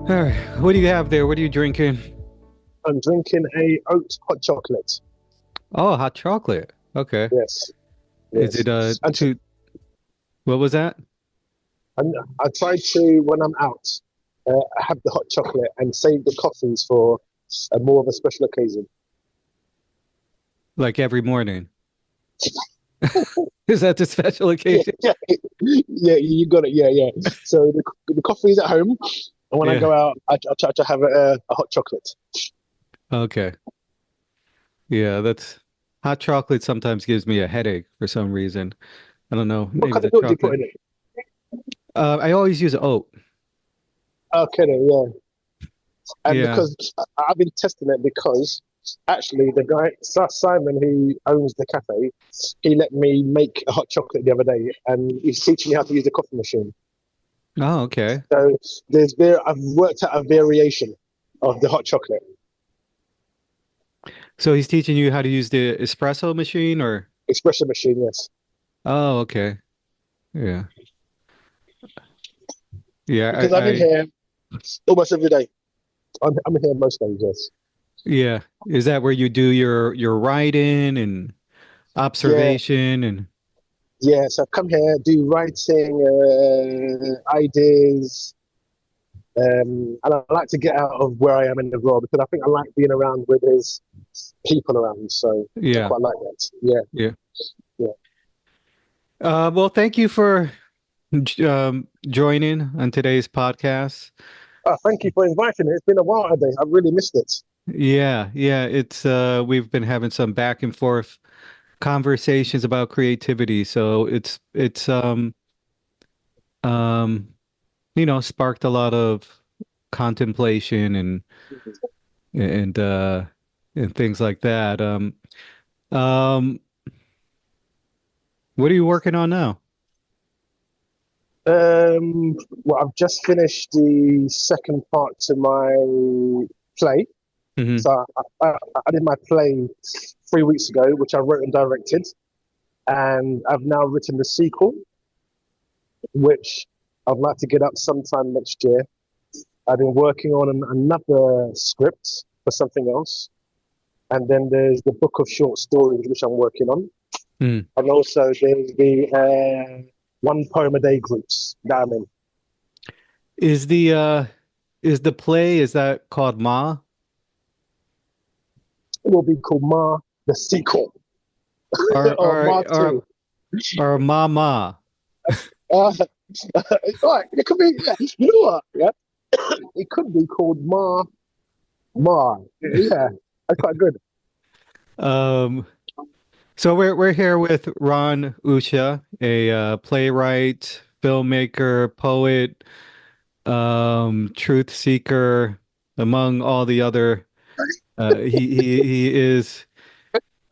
All right. What do you have there? What are you drinking? I'm drinking a oat hot chocolate. Oh, hot chocolate. Okay. Yes, Is it yes. And, too what was that? and I try to when I'm out, have the hot chocolate and save the coffees for a more of a special occasion. Like every morning. Is that the special Yeah, occasion? yeah, yeah. You got it. Yeah, yeah. So the coffee is at home, and when I Yeah. go out, I try to have a hot chocolate. Okay. Yeah, that's hot chocolate sometimes gives me a headache for some reason. I don't know. What Maybe kind the of milk do you put chocolate. in it? I always use oat. Okay, then, yeah. And Yeah. because I've been testing it because actually the guy Simon who owns the cafe, he let me make a hot chocolate the other day, and he's teaching me how to use the coffee machine. Oh, okay. So I've worked out a variation of the hot chocolate So he's teaching you how to use the espresso machine or espresso machine. Yes, oh, okay. Yeah. Yeah, because I'm in here almost every day. I'm here most days. Yes. yeah. Is that where you do your write-in and Yeah. observation and Yes. I've come here, do writing, ideas, and I like to get out of where I am in the world because I think I like being around where there's people around. So I yeah, quite like that. Yeah, yeah. yeah. Well, thank you for joining on today's podcast. Oh, thank you for inviting me. It's been a while today. I've really missed it. Yeah, yeah, it's we've been having some back and forth conversations about creativity, so it's um sparked a lot of contemplation and uh and things like that. Um what are you working on now? Well, I've just finished the second part to my play. Hmm. So I did my play 3 weeks ago, which I wrote and directed, and I've now written the sequel, which I'd like to get up sometime next year. I've been working on another script for something else, and then there's the book of short stories which I'm working on, and also there's the one poem a day groups that I'm in. Is the play is that called Ma It will be called Ma the sequel or or Ma or Two. or Ma Ma? Uh, right, it could be. Yeah, you know what? Yeah, it could be called Ma. Yeah, that's quite good. Um, so we're here with Raan Oosha, a playwright, filmmaker, poet, truth seeker, among all the other. He is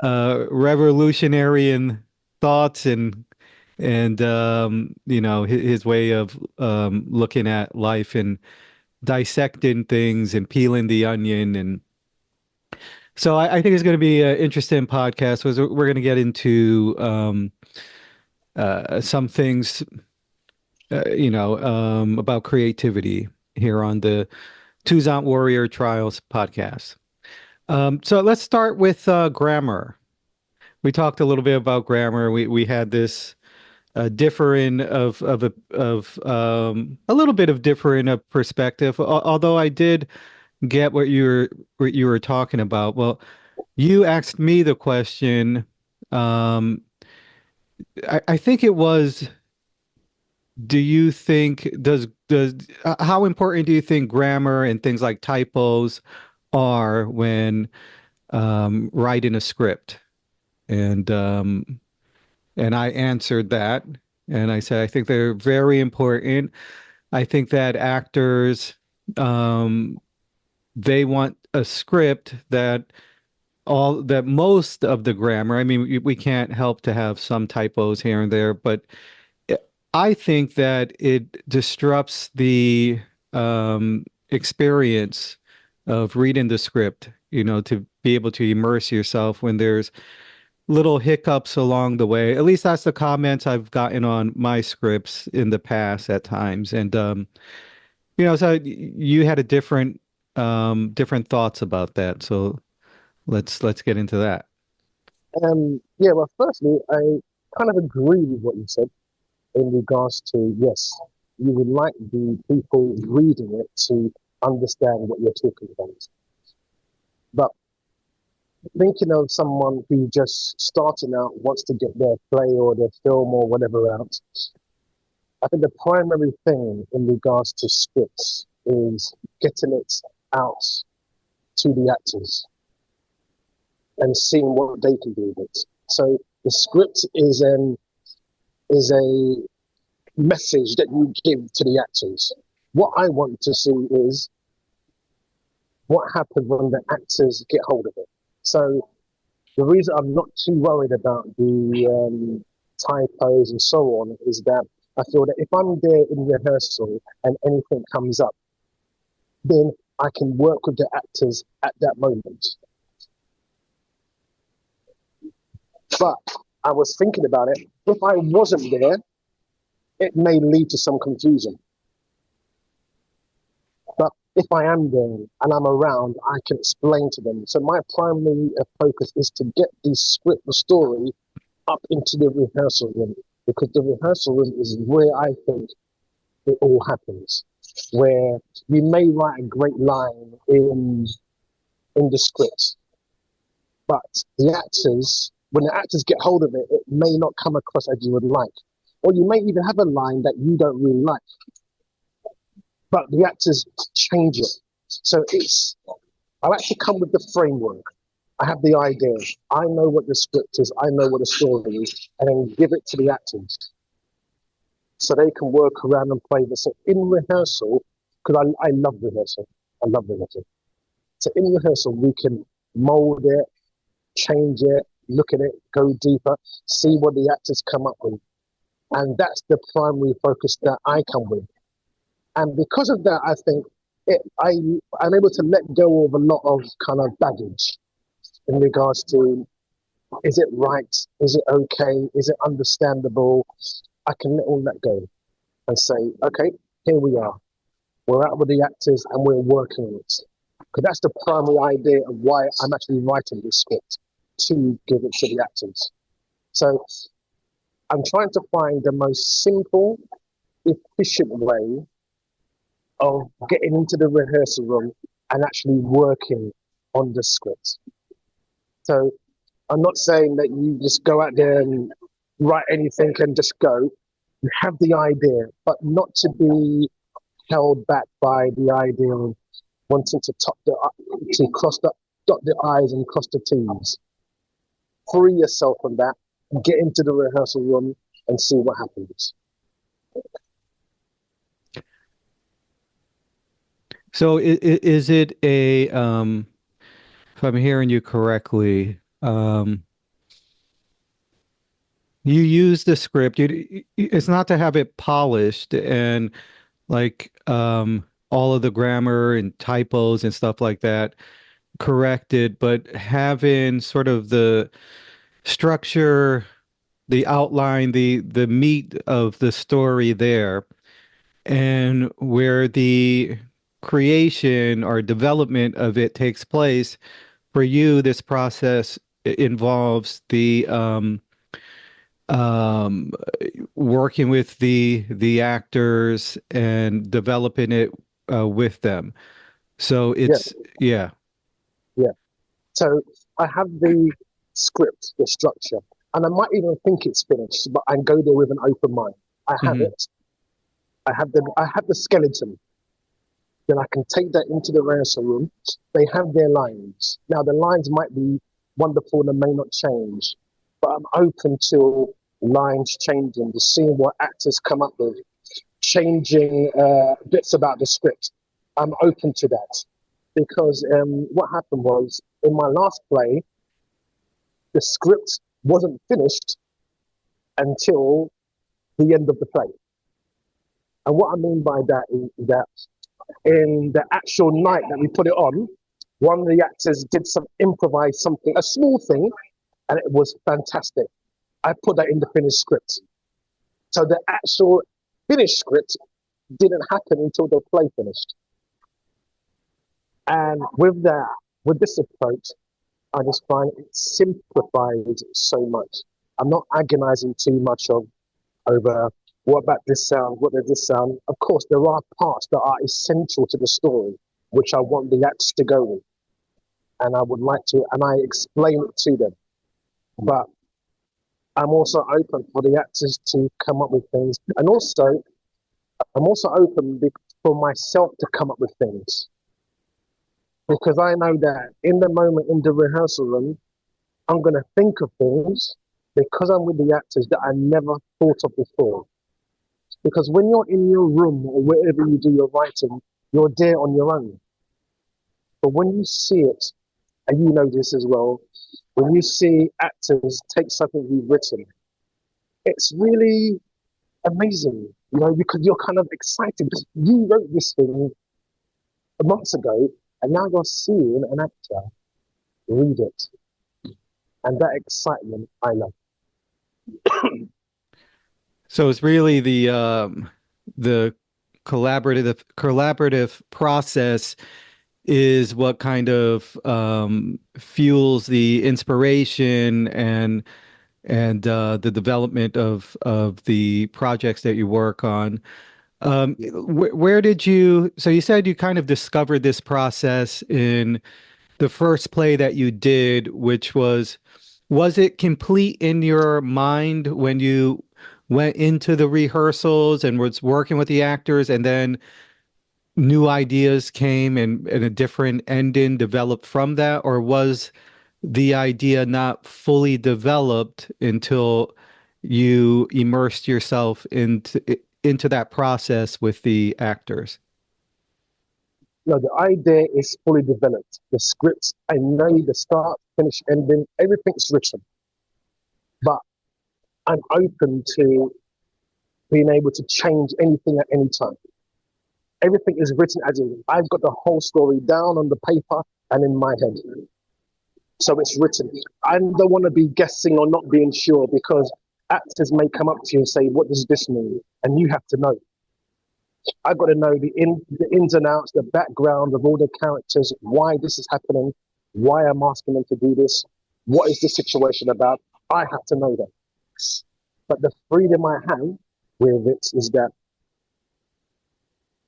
revolutionary in thoughts and his way of looking at life and dissecting things and peeling the onion. And so I think it's going to be an interesting podcast. Was we're going to get into some things, about creativity here on the Toussaint Warrior Trials podcast. So let's start with grammar. We talked a little bit about grammar. We had this differing of a little bit of differing of perspective. Although I did get what you were talking about. Well, you asked me the question. Um, I think it was, do you think does how important do you think grammar and things like typos are when writing a script? And and I answered that, and I said I think they're very important. I think that actors um, they want a script that most of the grammar, I mean, we can't help to have some typos here and there, but I think that it disrupts the experience of reading the script, to be able to immerse yourself when there's little hiccups along the way. At least that's the comments I've gotten on my scripts in the past at times. And So you had a different thoughts about that. So let's get into that. Yeah, well, firstly, I kind of agree with what you said in regards to, yes, you would like the people reading it to understand what you're talking about. But thinking of someone who just starting out wants to get their play or their film or whatever out, I think the primary thing in regards to scripts is getting it out to the actors and seeing what they can do with it. So the script is a message that you give to the actors. What I want to see is what happens when the actors get hold of it. So the reason I'm not too worried about the typos and so on is that I feel that if I'm there in rehearsal and anything comes up, then I can work with the actors at that moment. But I was thinking about it. If I wasn't there, it may lead to some confusion. But if I am there and I'm around, I can explain to them. So my primary focus is to get the script, the story, up into the rehearsal room because the rehearsal room is where I think it all happens. Where you may write a great line in the script, but the actors, when the actors get hold of it, it may not come across as you would like, or you may even have a line that you don't really like, but the actors change it. So I actually come with the framework. I have the idea. I know what the script is. I know what the story is, and then give it to the actors so they can work around and play this. So in rehearsal, because I love rehearsal. I love rehearsal. So in rehearsal, we can mold it, change it, look at it, go deeper, see what the actors come up with. And that's the primary focus that I come with. And because of that, I think I'm able to let go of a lot of kind of baggage in regards to is it right? Is it okay? Is it understandable? I can let all that go and say, okay, here we are. We're out with the actors and we're working on it. Because that's the primary idea of why I'm actually writing this script to give it to the actors. So I'm trying to find the most simple, efficient way of getting into the rehearsal room and actually working on the script. So I'm not saying that you just go out there and write anything and just go. You have the idea, but not to be held back by the idea of wanting to cross the dot the I's and cross the T's. Free yourself from that, get into the rehearsal room and see what happens. So is it a if I'm hearing you correctly, you use the script. It's not to have it polished and like all of the grammar and typos and stuff like that corrected, but having sort of the structure, the outline, the meat of the story there, and where the creation or development of it takes place. For you, this process involves the um, working with the actors and developing it with them. So Yeah, yeah. yeah. So I have the script, the structure, and I might even think it's finished, but I go there with an open mind. I have Hmm. it. I have the skeleton. Then I can take that into the rehearsal room. They have their lines. Now the lines might be wonderful and they may not change, but I'm open to lines changing, to seeing what actors come up with, changing bits about the script. I'm open to that because what happened was in my last play, the script wasn't finished until the end of the play. And what I mean by that is that in the actual night that we put it on, one of the actors did some improvise something, a small thing, and it was fantastic. I put that in the finished script. So the actual finished script didn't happen until the play finished. And with that, with this approach, I just find it simplifies so much. I'm not agonizing too much over what about this sound, what does this sound. Of course, there are parts that are essential to the story, which I want the actors to go with, and I would like to, and I explain it to them. But I'm also open for the actors to come up with things, and also I'm also open for myself to come up with things because I know that in the moment in the rehearsal room, I'm going to think of things because I'm with the actors that I never thought of before. Because when you're in your room or wherever you do your writing, you're there on your own. But when you see it, and you know this as well, when you see actors take something you've written, it's really amazing, you know, because you're kind of excited because you wrote this thing months ago, and now you're seeing an actor read it, and that excitement I love. So it's really the collaborative process is what kind of fuels the inspiration and the development of the projects that you work on. Where did you, so you said you kind of discovered this process in the first play that you did, which was it complete in your mind when you went into the rehearsals and was working with the actors, and then new ideas came and a different ending developed from that? Or was the idea not fully developed until you immersed yourself into that process with the actors? No, the idea is fully developed. The scripts, I know the start, finish, ending, everything's written. But I'm open to being able to change anything at any time. Everything is written as in. I've got the whole story down on the paper and in my head. So it's written. I don't want to be guessing or not being sure because actors may come up to you and say, "What does this mean?" And you have to know. I've got to know the ins and outs, the background of all the characters, why this is happening, why I'm asking them to do this, what is this situation about. I have to know that. But the freedom I have with it is that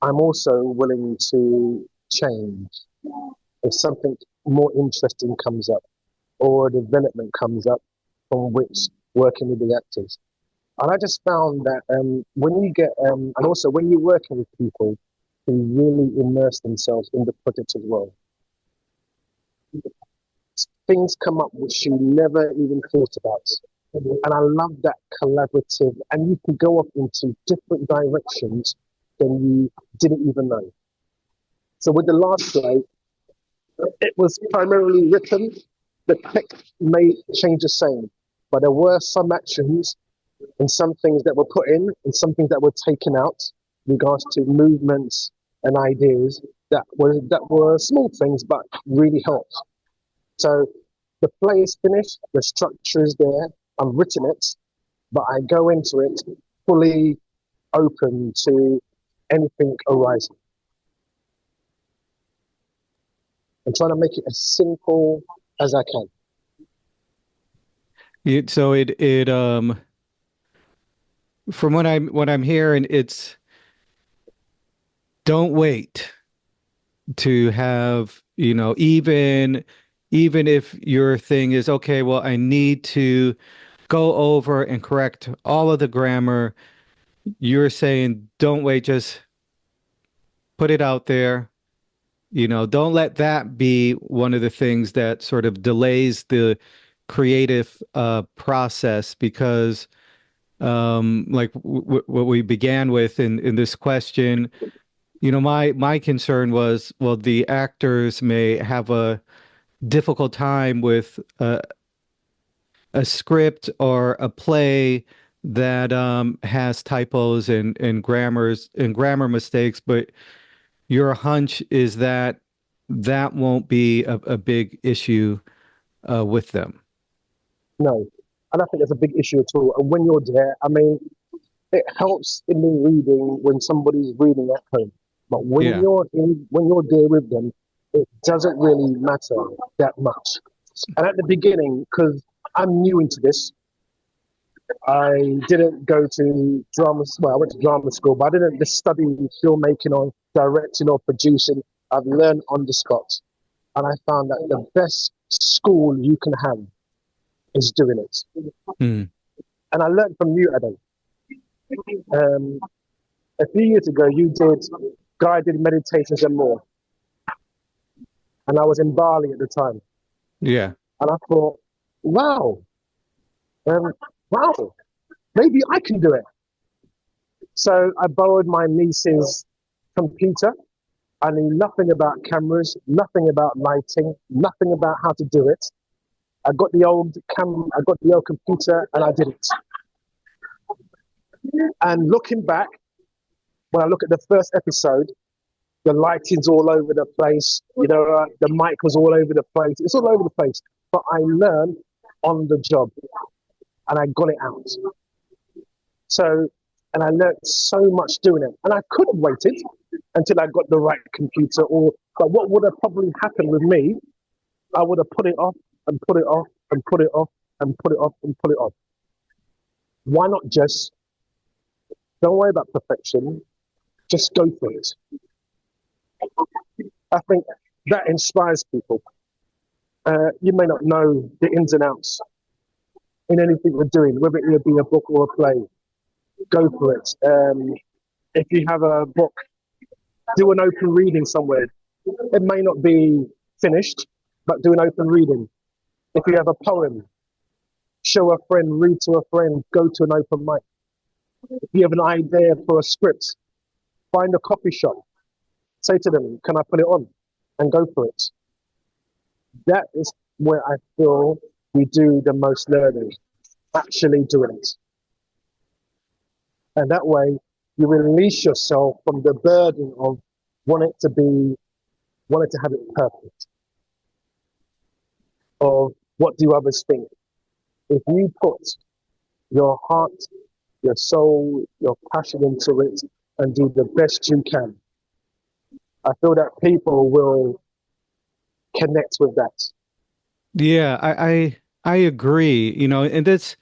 I'm also willing to change if something more interesting comes up or a development comes up from which working with the actors. And I just found that when you get, and also when you're working with people who really immerse themselves in the project as well, things come up which you never even thought about. And I love that collaborative, and you can go off into different directions than you didn't even know. So with the last play, it was primarily written. The text may change the same, but there were some actions and some things that were put in and some things that were taken out in regards to movements and ideas that were small things but really helped. So the play is finished, the structure is there, I've written it, but I go into it fully open to anything arising. I'm trying to make it as simple as I can. So it from what I'm hearing, it's don't wait to have, even if your thing is okay, well, I need to go over and correct all of the grammar. You're saying don't wait, just put it out there. Don't let that be one of the things that sort of delays the creative process, because like what we began with in this question, my concern was, well, the actors may have a difficult time with a script or a play that has typos and grammar mistakes, but your hunch is that that won't be a big issue with them. No, I don't think there's a big issue at all. And when you're there, I mean, it helps in the reading when somebody's reading at home. But Yeah. when you're there with them, it doesn't really matter that much. And at the beginning, because I'm new into this, I didn't go to drama. Well, I went to drama school, but I didn't just study filmmaking or directing or producing. I've learned on the spot, and I found that the best school you can have is doing it. Mm. And I learned from you, Ade. Um, a few years ago, you did guided meditations and more, and I was in Bali at the time, Yeah. and I thought, wow, um, wow, maybe I can do it. So I borrowed my niece's computer. I knew nothing about cameras, nothing about lighting, nothing about how to do it. I got the old computer, and I did it. And looking back, when I look at the first episode, the lighting's all over the place. The mic was all over the place. It's all over the place. But I learned on the job, and I got it out. So, and I learned so much doing it. And I could have waited until I got the right computer, but what would have probably happened with me, I would have put it off and put it off and put it off and put it off and put it off. Why not just don't worry about perfection, just go for it? I think that inspires people. You may not know the ins and outs in anything you're doing, whether it be a book or a play. Go for it. If you have a book, do an open reading somewhere. It may not be finished, but do an open reading. If you have a poem, show a friend, read to a friend, go to an open mic. If you have an idea for a script, find a coffee shop, say to them, can I put it on? And go for it. That is where I feel we do the most learning, actually doing it. And that way you release yourself from the burden of wanting to have it perfect. Of what do others think? If you put your heart, your soul, your passion into it and do the best you can, I feel that people will connect with that. Yeah, I agree. And this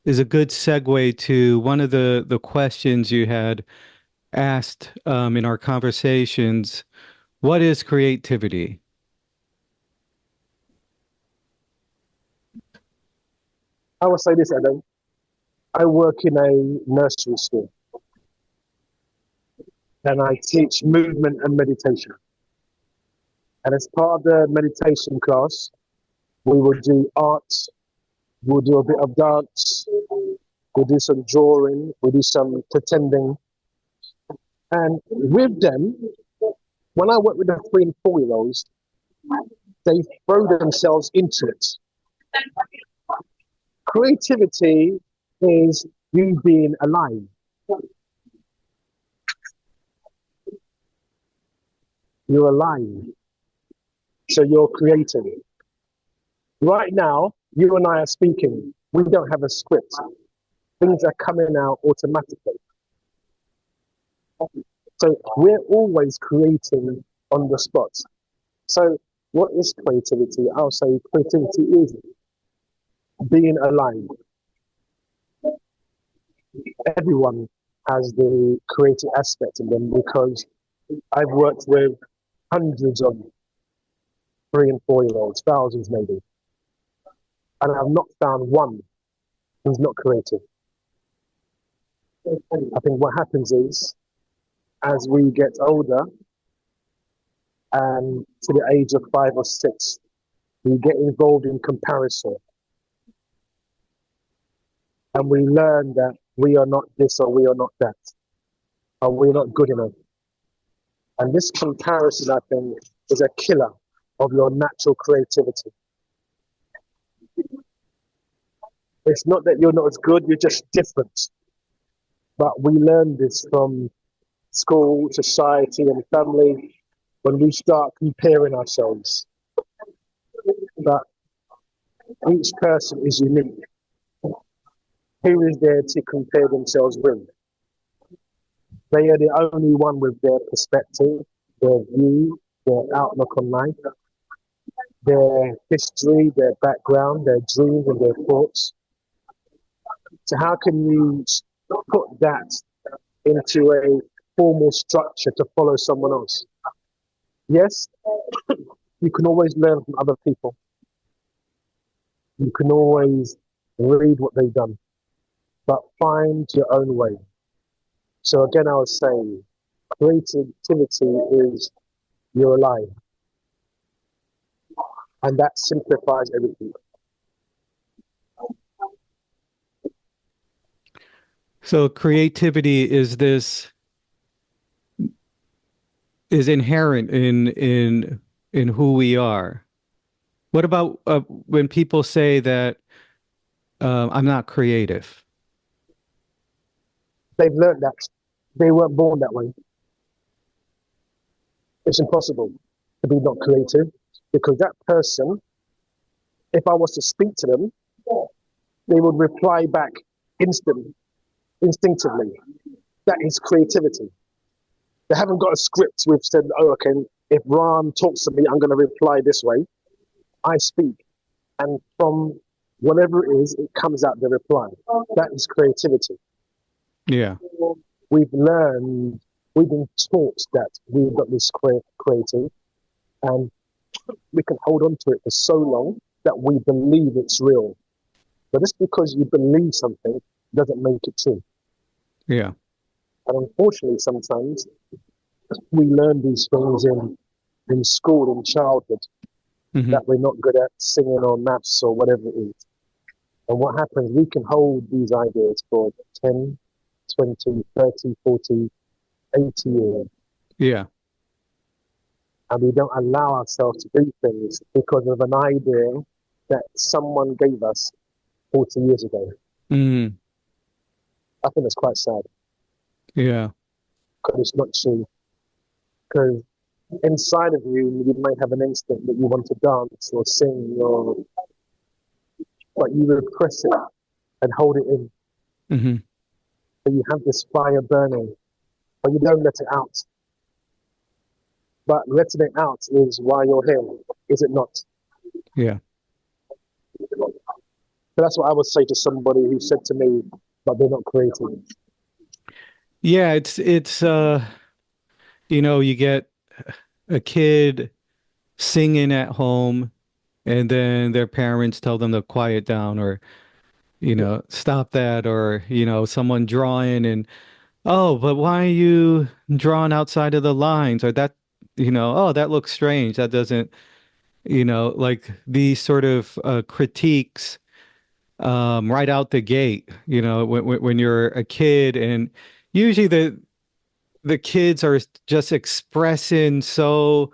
is a good segue to one of the questions you had asked in our conversations. What is creativity? I will say this, Adam. I work in a nursery school and I teach movement and meditation. And as part of the meditation class, we will do art, we'll do a bit of dance, we'll do some drawing, we'll do some pretending. And with them, when I work with the 3 and 4 year olds, they throw themselves into it. Creativity is you being alive. You're alive. So you're creating. Right now, you and I are speaking. We don't have a script. Things are coming out automatically. So we're always creating on the spot. So what is creativity? I'll say creativity is being alive. Everyone has the creative aspect in them because I've worked with hundreds of 3 and 4 year olds, thousands maybe, and I've not found one who's not creative. I think what happens is as we get older and to the age of 5 or 6, we get involved in comparison and we learn that we are not this or we are not that, or we're not good enough. And this comparison, I think, is a killer of your natural creativity. It's not that you're not as good, you're just different. But we learn this from school, society, and family when we start comparing ourselves. But each person is unique. who is there to compare themselves with? They are the only one with their perspective, their view, their outlook on life, their history, their background, their dreams and their thoughts. So how can you put that into a formal structure to follow someone else? Yes, you can always learn from other people. You can always read what they've done, but find your own way. So again, I was saying, creativity is you're alive, and that simplifies everything. So creativity is inherent in who we are. What about when people say that I'm not creative? They've learned that. They weren't born that way. It's impossible to be not creative because that person, if I was to speak to them, they would reply back instinctively. That is creativity. They haven't got a script with said, oh, okay, if Raan talks to me, I'm going to reply this way. I speak. And from whatever it is, it comes out the reply. That is creativity. Yeah. We've learned, we've been taught that we've got this creative, and we can hold on to it for so long that we believe it's real. But just because you believe something doesn't make it true. Yeah. And unfortunately, sometimes we learn these things in school, in childhood, Hmm. that we're not good at singing or maths or whatever it is. And what happens, we can hold these ideas for 10, 20, 30, 40, 80 years, Yeah. and we don't allow ourselves to do things because of an idea that someone gave us 40 years ago. Hmm. I think it's quite sad Yeah. because it's not true. Because inside of you, you might have an instinct that you want to dance or sing, or but you repress it and hold it in. Hmm. So you have this fire burning, but you don't let it out. But letting it out is why you're here, is it not? Yeah. So that's what I would say to somebody who said to me, but they're not creative. Yeah, you get a kid singing at home and then their parents tell them to quiet down or, stop that or, someone drawing and, oh, but why are you drawing outside of the lines? Or that, oh, that looks strange. That doesn't, like these sort of critiques right out the gate, when you're a kid and usually the kids are just expressing so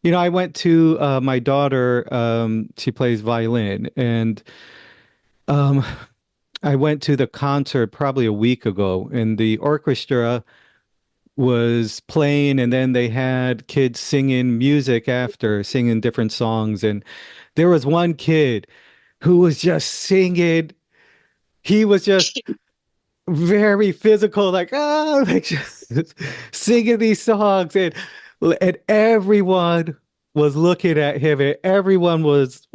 I went to my daughter, she plays violin, and um, I went to the concert probably a week ago, and the orchestra was playing, and then they had kids singing music after, singing different songs. And there was one kid who was just singing. He was just very physical, like like just singing these songs, and everyone was looking at him, and everyone was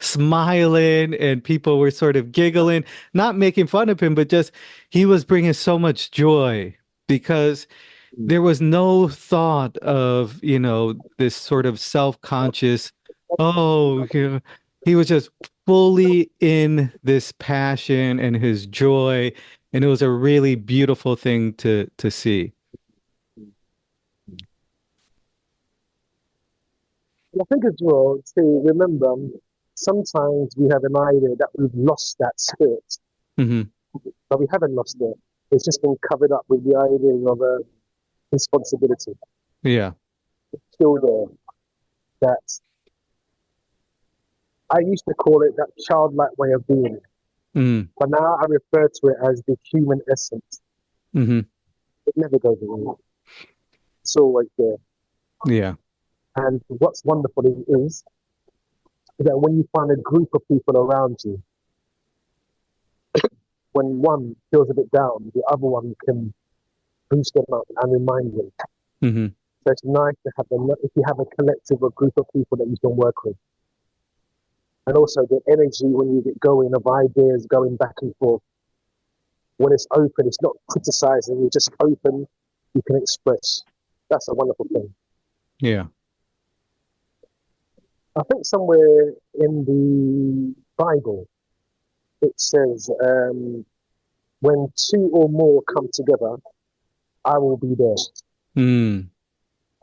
smiling, and people were sort of giggling, not making fun of him, but just he was bringing so much joy because there was no thought of, this sort of self-conscious, oh, he was just fully in this passion and his joy, and it was a really beautiful thing to see. And I think as well to remember, sometimes we have an idea that we've lost that spirit, Hmm. but we haven't lost it. It's just been covered up with the idea of a responsibility. Yeah. Still there. That I used to call it that childlike way of being, Mm. but now I refer to it as the human essence. Hmm. It never goes away. It's always there. Yeah. And what's wonderful is that when you find a group of people around you when one feels a bit down, the other one can boost them up and remind them. Hmm. So it's nice to have if you have a collective or group of people that you can work with. And also the energy when you get going of ideas going back and forth. When it's open, it's not criticizing, you're just open, you can express. That's a wonderful thing. Yeah. I think somewhere in the Bible it says, when two or more come together, I will be there. Mm.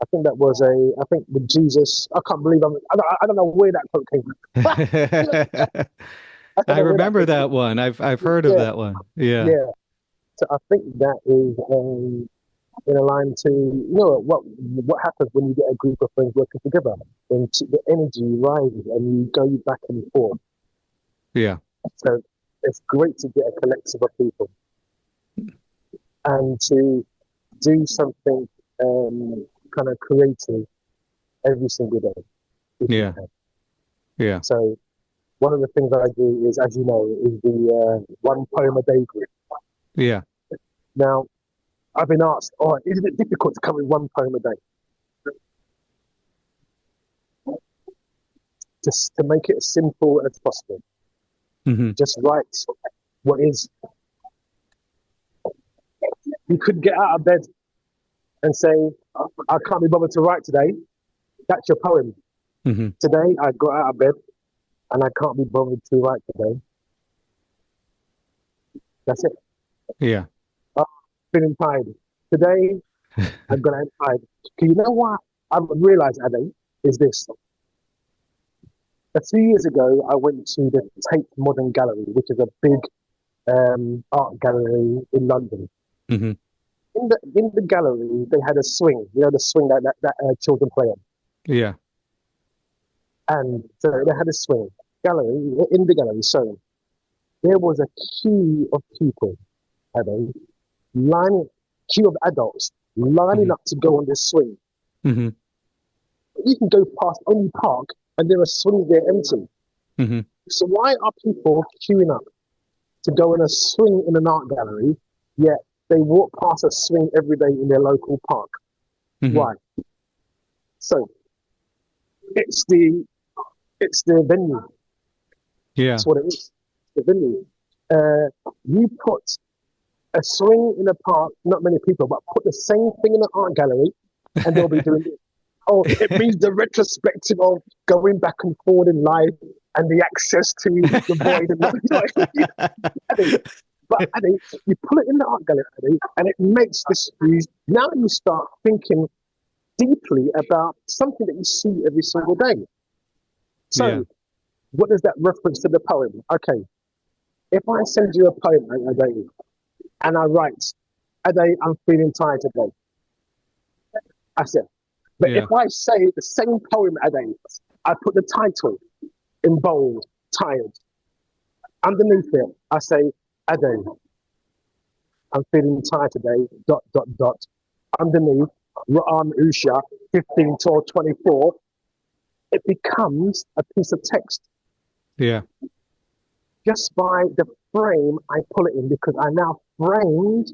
I think that was I think with Jesus, I can't believe I don't know where that quote came from. I don't I know where that remember came that one. I've from. heard of Yeah, that one. Yeah. yeah. So I think that is in a line to what happens when you get a group of friends working together when the energy rises and you go back and forth. Yeah. So it's great to get a collective of people and to do something kind of creative every single day if you Yeah. can. Yeah. So one of the things that I do is, as you know, is the one poem a day group. Yeah. Now I've been asked, "Oh, isn't it difficult to come with one poem a day?" Just to make it as simple as possible. Hmm. Just write what is. You could get out of bed and say, "I can't be bothered to write today." That's your poem. Hmm. Today I got out of bed and I can't be bothered to write today. That's it. Yeah. I'm feeling tired. Today I got out tired. You know what I've realized, Ade, is this. A few years ago, I went to the Tate Modern Gallery, which is a big art gallery in London. Hmm. In the gallery, they had a swing, the swing that children play on. Yeah. And so they had a swing gallery in the gallery. So there was a queue of people, Ade, lining, queue of adults lining Hmm. up to go on this swing. Hmm. You can go past any park and there are swings there empty. Hmm. So why are people queuing up to go on a swing in an art gallery, yet they walk past a swing every day in their local park? Hmm. Why? So it's the it's the venue. Yeah. That's what it is. The venue. You put a swing in a park, not many people, but put the same thing in an art gallery, and they'll be doing it. Oh, it means the retrospective of going back and forward in life and the access to the void. And but Ade, you put it in the art gallery, Ade, and it makes this. Now you start thinking deeply about something that you see every single day. Yeah. So, what is that reference to the poem? Okay, if I send you a poem, Ade, and I write, Ade, I'm feeling tired today. I said, but if Yeah. I say the same poem, Ade, I put the title in bold, tired. Underneath it, I say, Ade, I'm feeling tired today, dot, dot, dot. Underneath, Raan Oosha, 15 to 24, it becomes a piece of text Yeah. just by the frame I pull it in because I now framed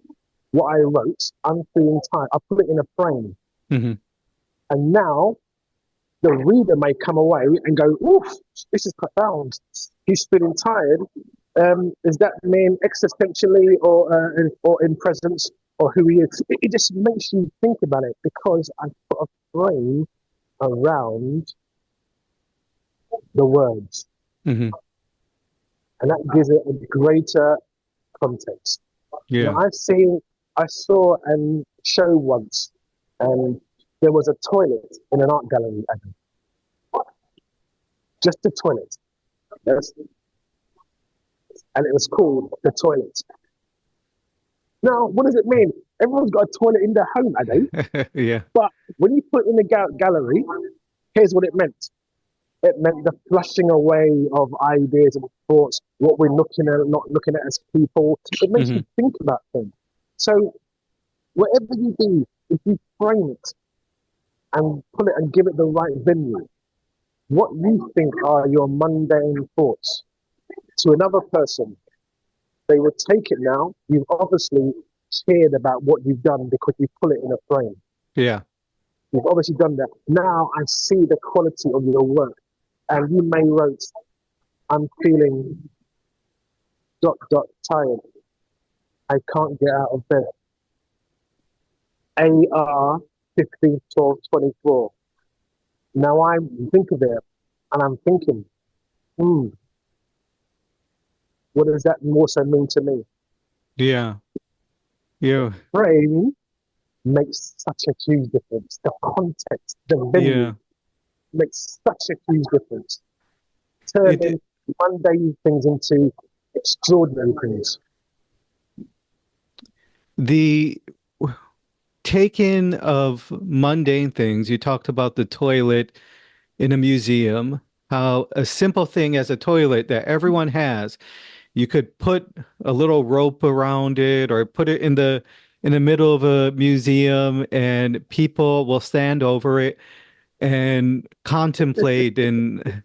what I wrote. I'm feeling tired. I put it in a frame. Hmm. And now the reader may come away and go, oof, this is profound. He's feeling tired. Does that mean existentially or in presence or who he is? It just makes you think about it because I put a frame around the words, Hmm. and that gives it a greater context. Now, Yeah. I saw a show once, and there was a toilet in an art gallery, Adam. Just a toilet, yes, and it was called the toilet. Now, what does it mean? Everyone's got a toilet in their home, Ade. Yeah. But when you put it in the gallery, here's what it meant. It meant the flushing away of ideas and thoughts, what we're looking at, not looking at as people. It makes you Hmm. think about things. So whatever you do, if you frame it and put it and give it the right venue, what you think are your mundane thoughts to another person They would take it now. You've obviously cared about what you've done because you put it in a frame. Yeah. You've obviously done that. Now I see the quality of your work. And you may wrote, I'm feeling tired. I can't get out of bed. AR 15, 12, 24. Now I think of it and I'm thinking, hmm, what does that also mean to me? Yeah. Yeah. Frame makes such a huge difference. The context, the venue Yeah. makes such a huge difference. It Turning mundane things into extraordinary things. the taking of mundane things, you talked about the toilet in a museum, how a simple thing as a toilet that everyone has, you could put a little rope around it or put it in the middle of a museum and people will stand over it and contemplate and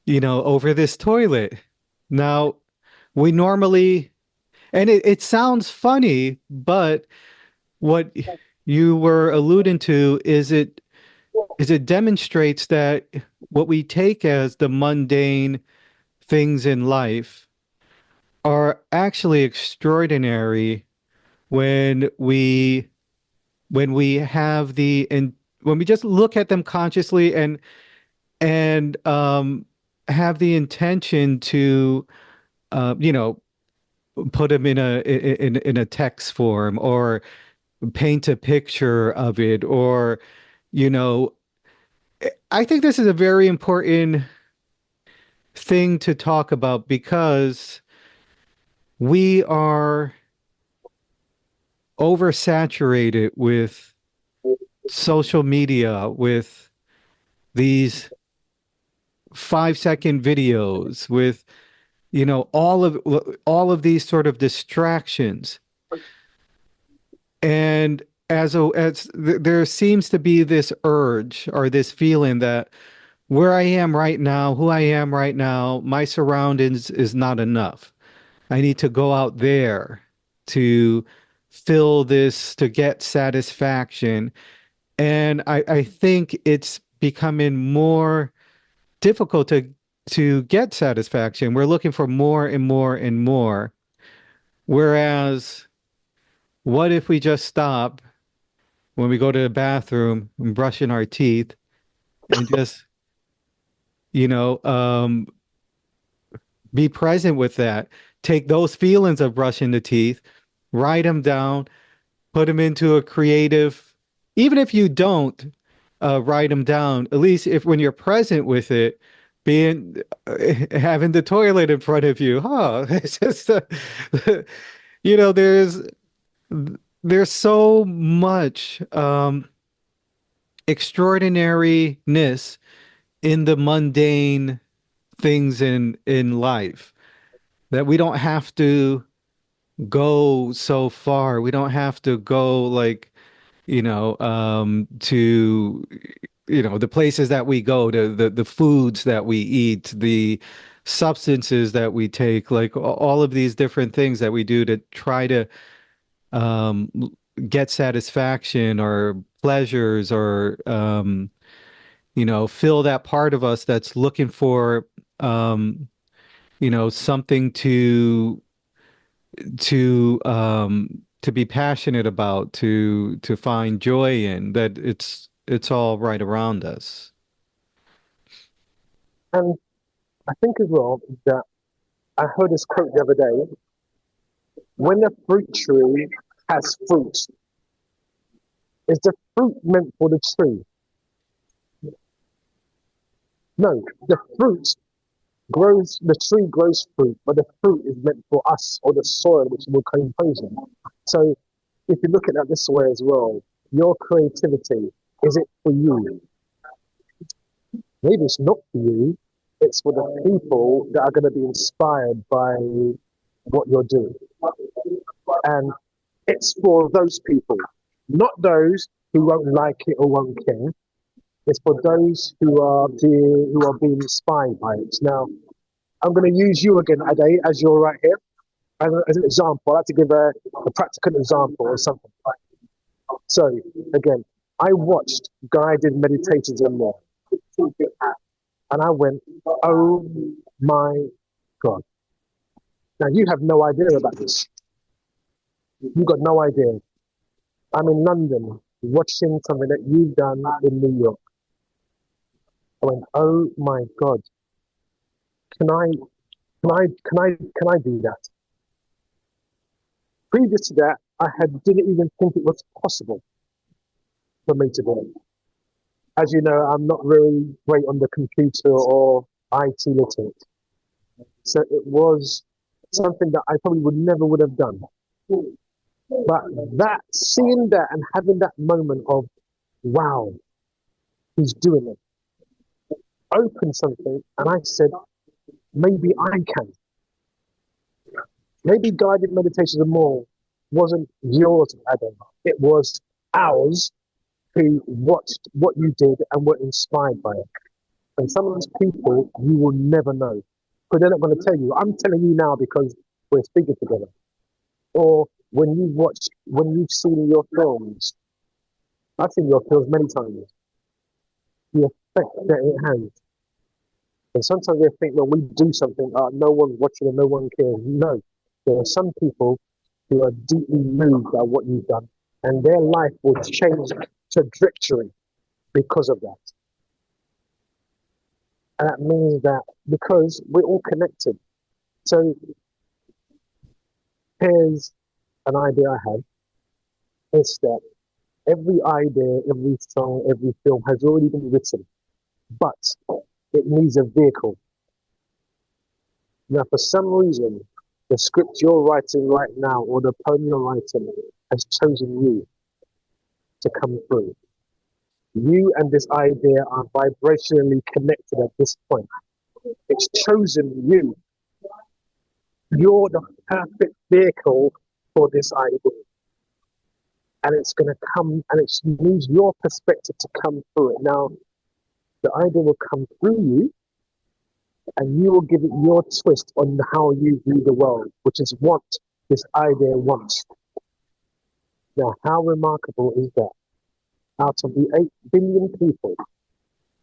over this toilet. Now, we normally and it sounds funny, but what you were alluding to is it demonstrates that what we take as the mundane things in life are actually extraordinary when we have the and when we just look at them consciously and have the intention to you know put them in a text form or paint a picture of it or you know I think this is a very important thing to talk about because we are oversaturated with social media, with these 5-second videos, with all of these sort of distractions. And there seems to be this urge or this feeling that where I am right now, who I am right now, my surroundings is not enough. I need to go out there to fill this, to get satisfaction. And I think it's becoming more difficult to get satisfaction. We're looking for more and more and more. Whereas, what if we just stop when we go to the bathroom and brushing our teeth and just, you know, um, be present with that. Take those feelings of brushing the teeth, write them down, put them into a creative, even if you don't write them down, at least if when you're present with it, being having the toilet in front of you, huh? It's just, you know, there's so much extraordinariness in the mundane things in life that we don't have to go so far. We don't have to go like, to, the places that we go, to the foods that we eat, the substances that we take, like all of these different things that we do to try to um, get satisfaction or pleasures or, fill that part of us that's looking for, something to be passionate about, to find joy in, that it's all right around us. And I think as well that I heard this quote the other day: when a fruit tree has fruit, is the fruit meant for the tree? No, the fruit grows, the tree grows fruit, but the fruit is meant for us or the soil which will compose it. So if you look at that this way as well, your creativity, is it for you? Maybe it's not for you, it's for the people that are going to be inspired by what you're doing. And it's for those people, not those who won't like it or won't care. It's for those who are being inspired by it. Now, I'm going to use you again, Ade, as you're right here. as an example, I like to give a practical example or something. So again, I watched guided meditations and more, and I went, "Oh my God!" Now you have no idea about this. You got no idea. I'm in London watching something that you've done in New York. I went, "Oh my God! Can I? Can I do that?" Previous to that, didn't even think it was possible for me to do it. As you know, I'm not really great on the computer or IT literate. So it was something that I probably would have done. But that seeing that and having that moment of wow, he's doing it, opened something, and I said, maybe I can. Maybe guided meditations and more wasn't yours, Adam. It was ours who watched what you did and were inspired by it. And some of those people you will never know. Because they're not going to tell you. I'm telling you now because we're speaking together. Or when you've seen your films, I've seen your films many times, the effect that it has. And sometimes they think, well, we do something, no one's watching and no one cares. No, there are some people who are deeply moved by what you've done, and their life will change trajectory because of that. And that means that because we're all connected. So here's an idea I have. It's that every idea, every song, every film has already been written, but it needs a vehicle. Now, for some reason, the script you're writing right now or the poem you're writing has chosen you to come through. You and this idea are vibrationally connected at this point. It's chosen you. You're the perfect vehicle for this idea. And it's going to come and it needs your perspective to come through it. Now, the idea will come through you and you will give it your twist on how you view the world, which is what this idea wants. Now, how remarkable is that? Out of the 8 billion people,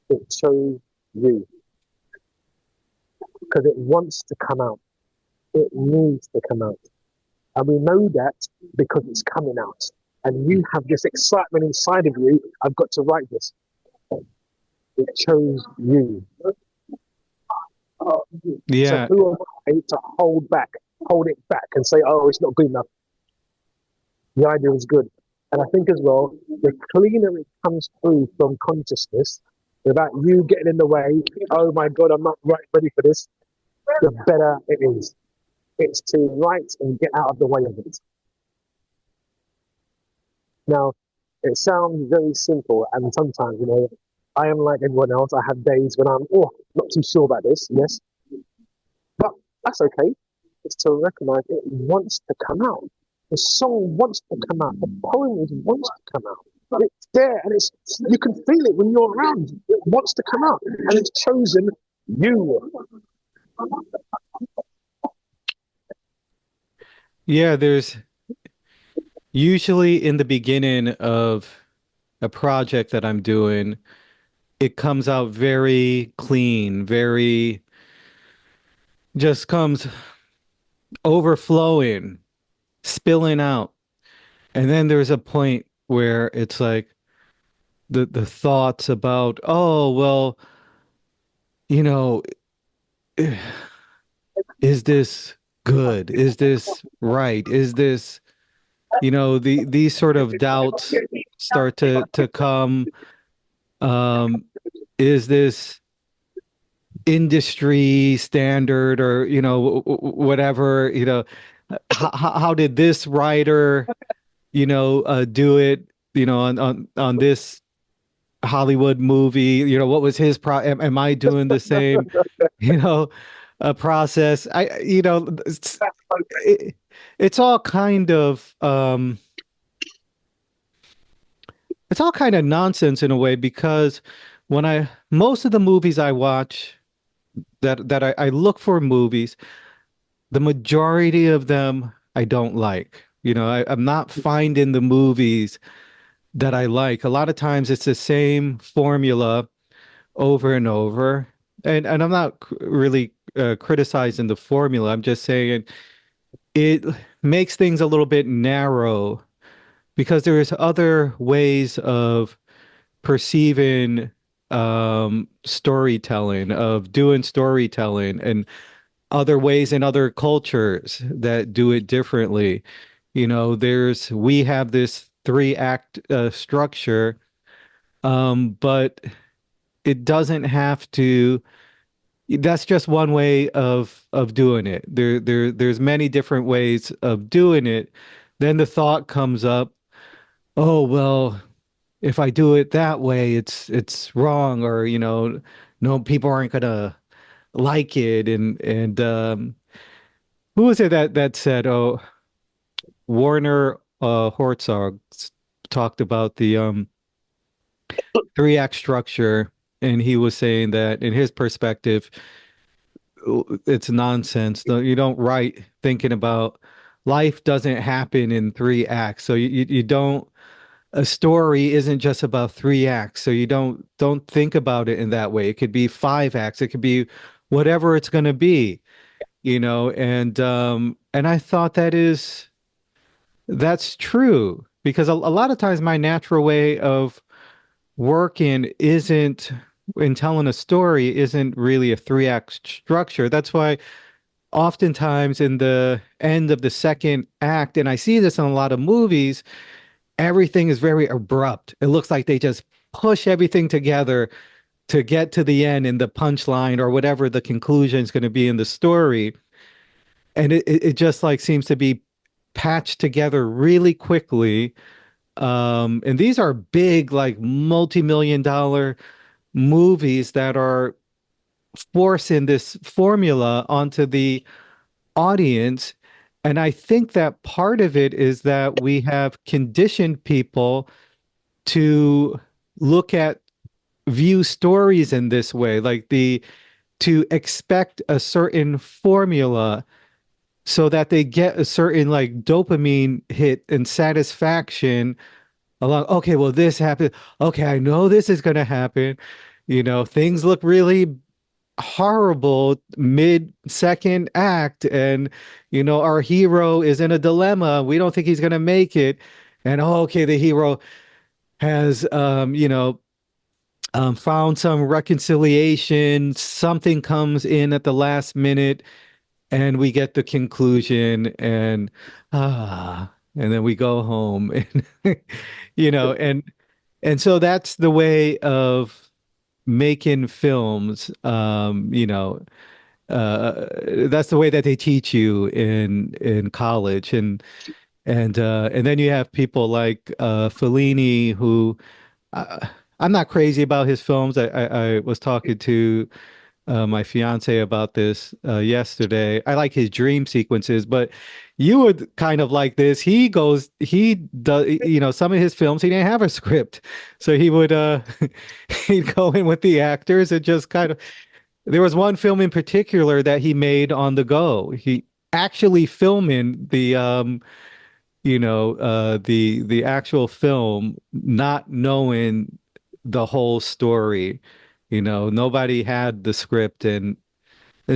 it chose you because it wants to come out. It needs to come out. And we know that because it's coming out. And you have this excitement inside of you. I've got to write this. It chose you. So Yeah. who am I to hold it back and say, oh, it's not good enough? The idea is good. And I think as well, the cleaner it comes through from consciousness, without you getting in the way, oh my God, I'm not ready for this, the better it is. It's to write and get out of the way of it. Now, it sounds very simple, and sometimes, I am like everyone else. I have days when I'm, not too sure about this, yes, but that's okay. It's to recognize it wants to come out. The song wants to come out. The poem wants to come out. But it's there, and you can feel it when you're around. It wants to come out, and it's chosen you. Yeah, there's usually in the beginning of a project that I'm doing, it comes out very clean, very just comes overflowing, spilling out. And then there's a point where it's like the thoughts about, oh, well, you know, is this good? Is this right? Is this, these sort of doubts start to come. Is this industry standard or whatever, how did this writer do it, on this Hollywood movie, what was his am I doing the same, you know process? It, it's all kind of it's all kind of nonsense in a way, because most of the movies I watch, that I look for movies, the majority of them I don't like. I'm not finding the movies that I like. A lot of times it's the same formula over and over. And I'm not really criticizing the formula. I'm just saying it makes things a little bit narrow because there's other ways of perceiving storytelling, of doing storytelling, and other ways in other cultures that do it differently. We have this three act structure, but it doesn't have to. That's just one way of doing it. There's many different ways of doing it. Then the thought comes up, oh well, if I do it that way, it's wrong, or no, people aren't gonna like it. And who was it that said, oh, Warner Herzog talked about the three act structure, and he was saying that in his perspective, it's nonsense. No, you don't write thinking about life doesn't happen in three acts. So you don't a story isn't just about three acts. So you don't think about it in that way. It could be five acts. It could be whatever it's going to be, and I thought that's true because a lot of times my natural way of working isn't in telling a story isn't really a three act structure. That's why oftentimes in the end of the second act, and I see this in a lot of movies, everything is very abrupt. It looks like they just push everything together to get to the end in the punchline or whatever the conclusion is going to be in the story. And it just like seems to be patched together really quickly. And these are big, like multi-million dollar movies that are forcing this formula onto the audience. And I think that part of it is that we have conditioned people to look at view stories in this way, like to expect a certain formula so that they get a certain like dopamine hit and satisfaction along. Okay, well, this happened. Okay, I know this is going to happen. Things look really horrible mid second act, and our hero is in a dilemma. We don't think he's going to make it. And oh, okay, the hero has found some reconciliation. Something comes in at the last minute, and we get the conclusion, and then we go home, and you know, and and so that's the way of making films. That's the way that they teach you in college, and then you have people like Fellini who. Uh, I'm not crazy about his films. I was talking to my fiance about this yesterday. I like his dream sequences, but you would kind of like this. He does, some of his films, he didn't have a script. So he would, he'd go in with the actors and just kind of, there was one film in particular that he made on the go. He actually filming the actual film, not knowing the whole story. Nobody had the script, and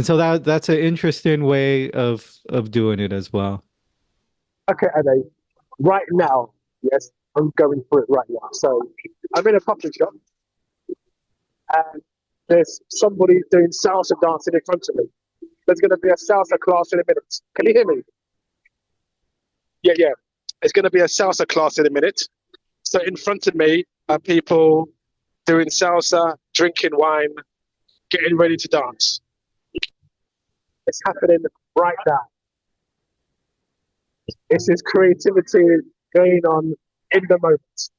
so that's an interesting way of doing it as well. Okay, Ade, right now, yes, I'm going through it right now. So I'm in a coffee shop and there's somebody doing salsa dancing in front of me. There's going to be a salsa class in a minute. Can you hear me? Yeah, yeah. It's going to be a salsa class in a minute. So in front of me are people doing salsa, drinking wine, getting ready to dance. It's happening right now. This is creativity going on in the moment.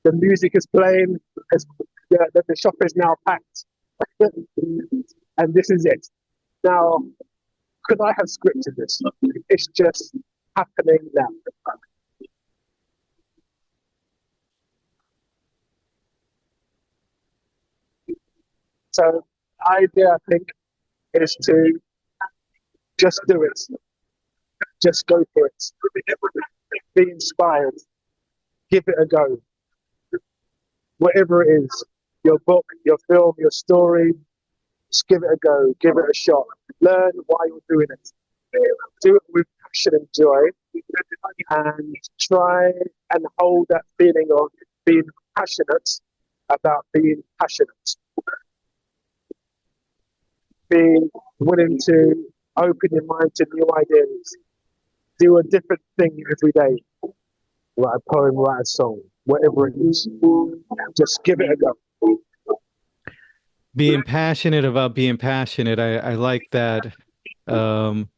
The music is playing. The shop is now packed, and this is it. Now, could I have scripted this? It's just happening now. So, the idea I think is to Just do it. Just go for it. Be inspired. Give it a go. Whatever it is, your book, your film, your story, just give it a go. Give it a shot. Learn why you're doing it. Do it with passion and joy, and try and hold that feeling of being passionate about being passionate. Be willing to open your mind to new ideas. Do a different thing every day. Write a poem, write a song, whatever it is. Just give it a go. Being passionate about being passionate. I like that. Um,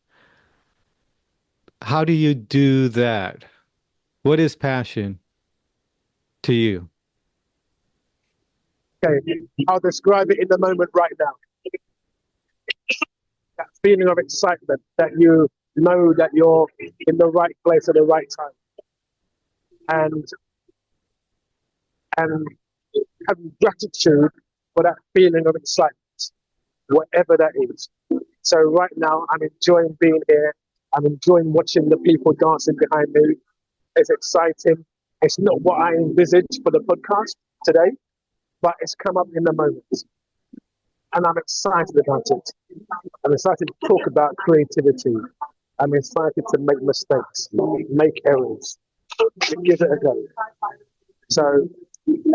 how do you do that? What is passion to you? Okay, I'll describe it in the moment right now. That feeling of excitement, that you know that you're in the right place at the right time, and and having gratitude for that feeling of excitement, whatever that is. So right now, I'm enjoying being here. I'm enjoying watching the people dancing behind me. It's exciting. It's not what I envisaged for the podcast today, but it's come up in the moment. And I'm excited about it. I'm excited to talk about creativity. I'm excited to make mistakes, make errors, give it a go. So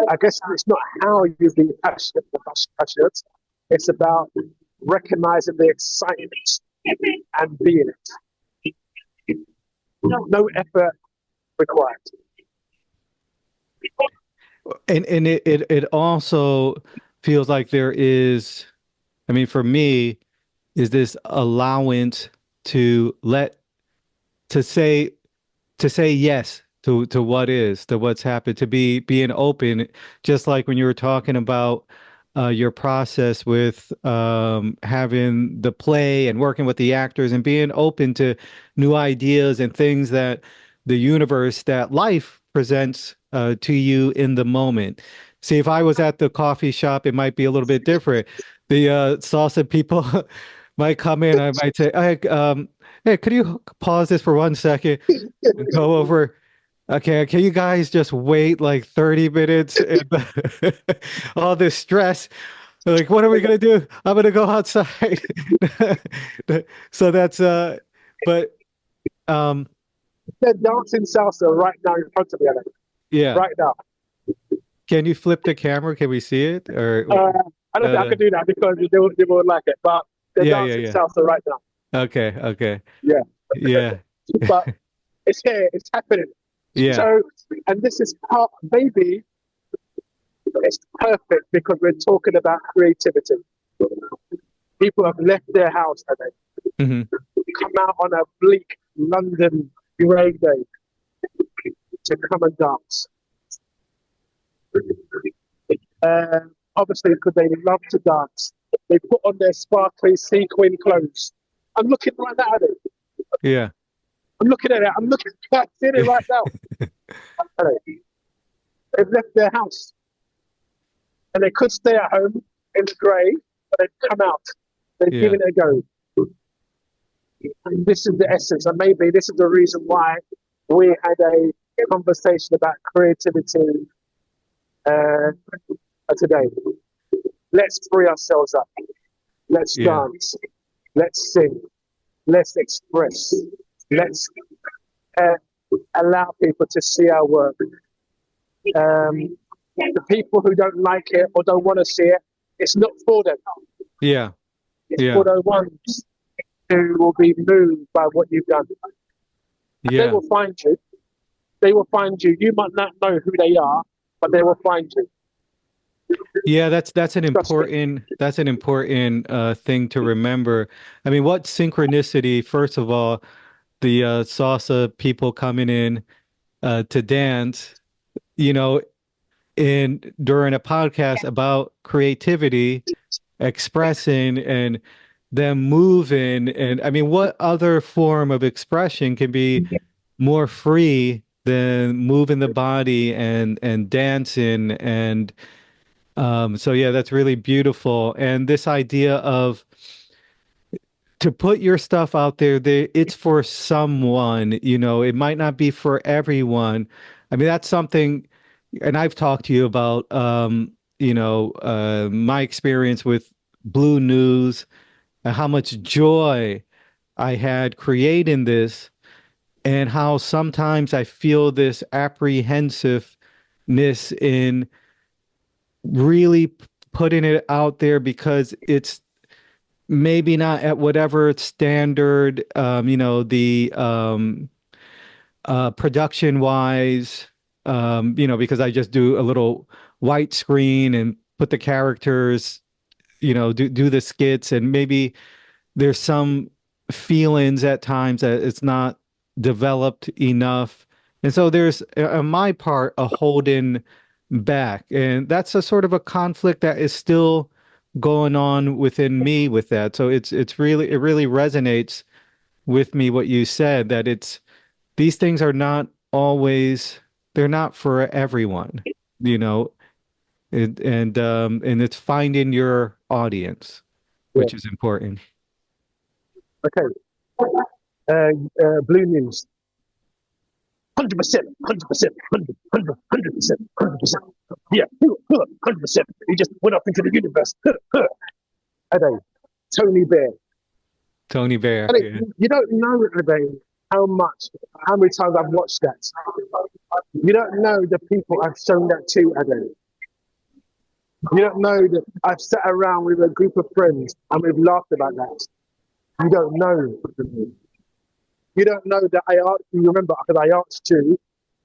I guess it's not how you be passionate. It's about recognizing the excitement and being it. No effort required. And it also feels like there is, I mean, for me, is this allowance to let to say to say yes to what is, to what's happened, to be being open, just like when you were talking about your process with having the play and working with the actors and being open to new ideas and things that the universe, that life presents to you in the moment. See, if I was at the coffee shop, it might be a little bit different. The salsa people might come in. I might say, hey, could you pause this for 1 second and go over? Okay, can you guys just wait like 30 minutes? And all this stress. Like, what are we gonna do? I'm gonna go outside. So that's but um They're dancing salsa right now in front of me, Alex. yeah. Right now. Can you flip the camera? Can we see it? Or I don't think I could do that because they won't like it, but they're yeah, yeah, dancing yeah. salsa right now. Okay, okay. Yeah. Yeah. But it's here, it's happening. Yeah. So, and this is part, maybe it's perfect because we're talking about creativity. People have left their house, have they? Hmm. Come out on a bleak London grey day to come and dance. Obviously, because they love to dance, they put on their sparkly sequin clothes. I'm looking right now at it. Yeah. I'm looking at it. I'm seeing it right now. They've left their house. And they could stay at home in the grey, but they've come out. They've Yeah. given it a go. And this is the essence, and maybe this is the reason why we had a conversation about creativity today. Let's free ourselves up. Let's Yeah. dance. Let's sing. Let's express. Let's uh, allow people to see our work. The people who don't like it or don't want to see it, it's not for them. Yeah. It's Yeah. for the ones who will be moved by what you've done. And they Yeah. will find you. They will find you. You might not know who they are, but they will find you. Yeah, that's an Trust me. important thing to remember. I mean, what synchronicity, first of all, the salsa people coming in to dance, you know, in during a podcast about creativity, expressing and them moving. And I mean, what other form of expression can be more free than moving the body and dancing? And so yeah, that's really beautiful. And this idea of to put your stuff out there, it's for someone, it might not be for everyone. I mean, that's something, and I've talked to you about, my experience with Blue News, and how much joy I had creating this, and how sometimes I feel this apprehensiveness in really putting it out there because it's maybe not at whatever standard, the production wise, because I just do a little white screen and put the characters, do the skits, and maybe there's some feelings at times that it's not developed enough. And so there's, on my part, a holding back. And that's a sort of a conflict that is still going on within me with that. So it really resonates with me what you said, that these things are not always, they're not for everyone, you know, and it's finding your audience, Yeah. which is important. Okay. Blue News. 100%, 100%, 100%, 100%. Yeah, 100%. He just went up into the universe. Ade, Tony Bear. Tony Bear. Ade, Yeah. you don't know, Ade, how many times I've watched that. You don't know the people I've shown that to, Ade. You don't know that I've sat around with a group of friends and we've laughed about that. You don't know. You don't know that I asked you, remember, because I asked you,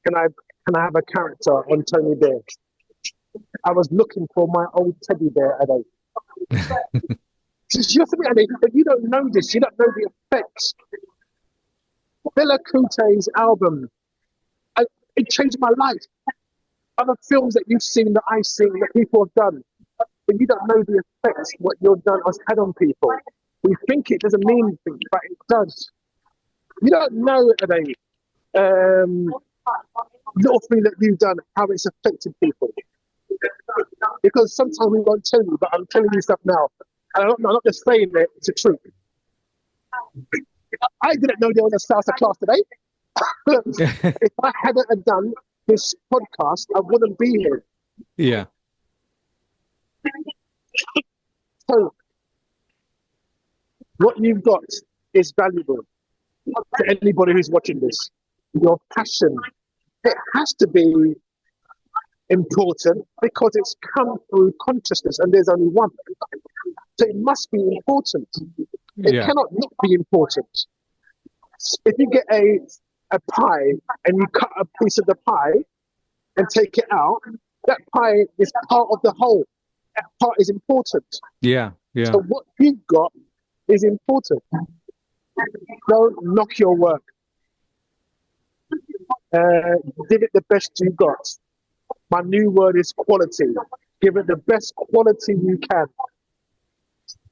can I can I have a character on Tony Bear? I was looking for my old teddy bear, Ade. You know something, Ade, but you don't know this, you don't know the effects. Bella Kute's album, I, it changed my life. Other films that you've seen, that I've seen, that people have done, but you don't know the effects what you've done has had on people. We think it doesn't mean anything, but it does. You don't know, Ade, little thing that you've done, how it's affected people. Because sometimes we won't tell you, but I'm telling you stuff now. And I'm not just saying it, it's the truth. I didn't know there was a salsa class today. If I hadn't done this podcast, I wouldn't be here. Yeah. So, what you've got is valuable to anybody who's watching this. Your passion, it has to be important because it's come through consciousness and there's only one. So it must be important. It Yeah. cannot not be important. If you get a pie and you cut a piece of the pie and take it out, that pie is part of the whole. That part is important. Yeah. Yeah. So what you've got is important. Don't knock your work. Give it the best you got. My new word is quality. Give it the best quality you can.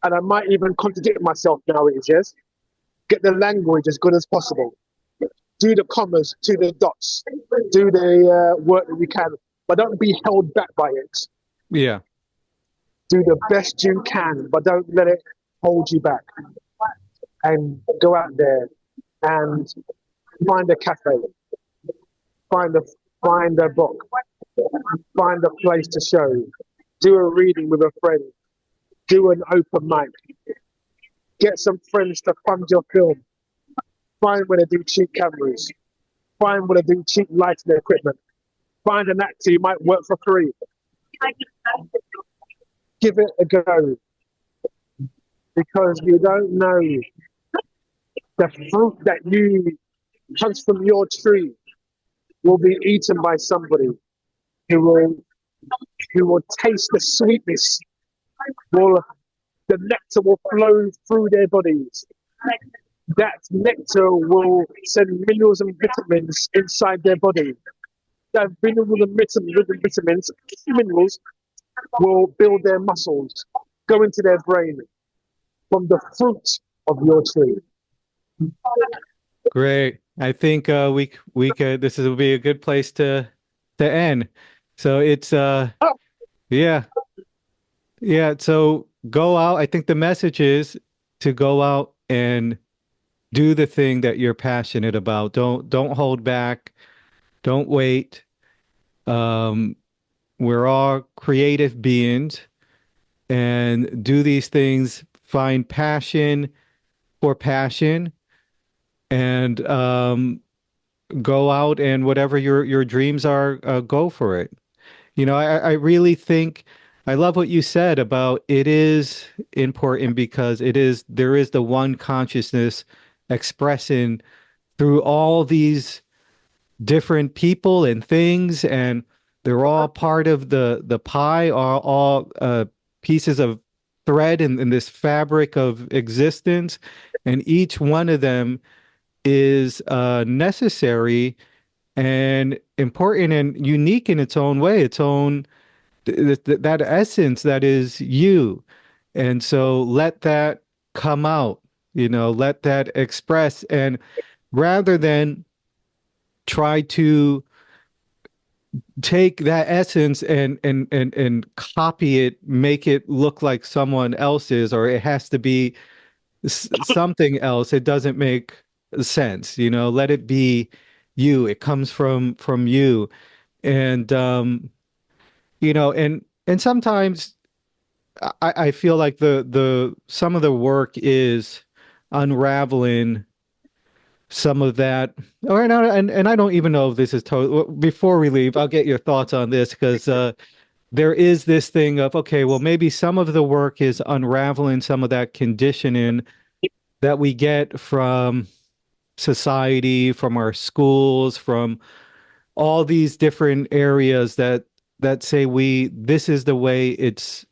And I might even contradict myself now, it is, yes? Get the language as good as possible. Do the commas, do the dots, do the work that you can, but don't be held back by it. Yeah. Do the best you can, but don't let it hold you back. And go out there and find a cafe, find a book, find a place to show, do a reading with a friend, do an open mic, get some friends to fund your film, find where they do cheap cameras, find where they do cheap lighting equipment, find an actor you might work for free. Give it a go because you don't know the fruit that you comes from your tree will be eaten by somebody who will taste the sweetness. The nectar will flow through their bodies. That nectar will send minerals and vitamins inside their body. That minerals will build their muscles, go into their brain from the fruit of your tree. Great. I think we could, this will be a good place to end. So it's Oh, yeah. Yeah, so go out. I think the message is to go out and do the thing that you're passionate about. Don't hold back. Don't wait. Um, we're all creative beings, and do these things. Find passion for passion, and go out and whatever your dreams are, go for it. I really think I love what you said about it is important because there is the one consciousness expressing through all these different people and things, and they're all part of the pie, are all pieces of thread in this fabric of existence, and each one of them is necessary and important and unique in its own way, its own that essence that is you. And so let that come out, let that express. And rather than try to take that essence and copy it, make it look like someone else's, or it has to be something else, it doesn't make sense. Let it be you. It comes from you. And and sometimes I feel like the some of the work is unraveling some of that. Or and I don't even know if this is total. Before we leave, I'll get your thoughts on this because there is this thing of, okay, well, maybe some of the work is unraveling some of that conditioning that we get from society, from our schools, from all these different areas that say this is the way it's